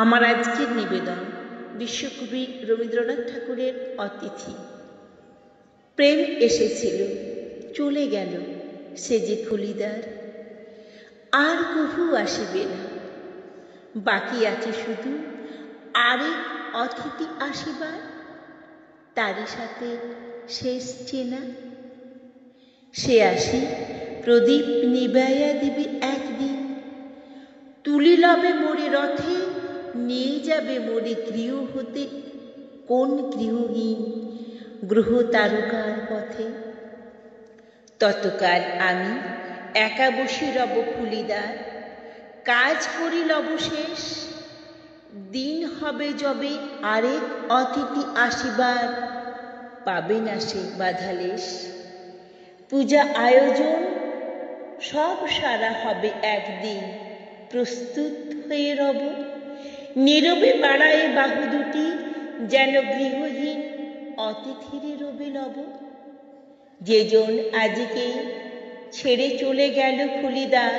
আমার আজকের নিবেদন বিশ্বকবি রবীন্দ্রনাথ ঠাকুরের অতিথি। প্রেম এসেছিল, চলে গেল, সে যে খুলিদার, আর কভু আসিবে না। বাকি আছে শুধু আরেক অতিথি আসিবার, তারই সাথে শেষ চেনা। সে আসি প্রদীপ নিবাইয়া দিবে একদিন, তুলি লবে মোরে রথে, নিয়ে যাবে মোরে গৃহ হতে কোন গৃহহীন গ্রহ তারকার পথে। ততকাল আমি একা বসি রব খুলিদার, কাজ করি লব শেষ। দিন হবে যবে আরেক অতিথি আসিবার, পাবে না সে বাধালেশ। পূজা আয়োজন সব সারা হবে একদিন, প্রস্তুত হয়ে রব। নীরবে বাড়ায় বাহু দুটি, যেন গৃহহীন অতিথির রবে লব। যেজন আজকে ছেড়ে চলে গেল খুলিদার,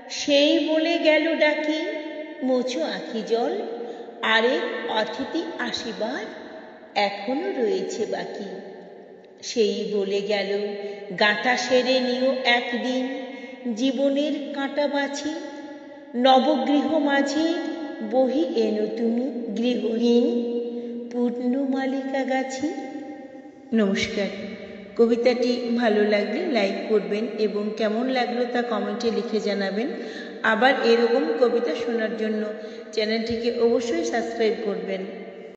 সেই বলে গেল ডাকি, মোছো আঁখি জল, আরেক অতিথি আসিবার এখনো রয়েছে বাকি। সেই বলে গেল, গাঁথা সেরে নিও একদিন, জীবনের কাঁটা বাছি, নবগৃহ মাঝে বহি এনো তুমি গৃহহীন পূর্ণ মালিকা গাছি। নমস্কার। কবিতাটি ভালো লাগলে লাইক করবেন এবং কেমন লাগলো তা কমেন্টে লিখে জানাবেন। আবার এরকম কবিতা শোনার জন্য চ্যানেলটিকে অবশ্যই সাবস্ক্রাইব করবেন।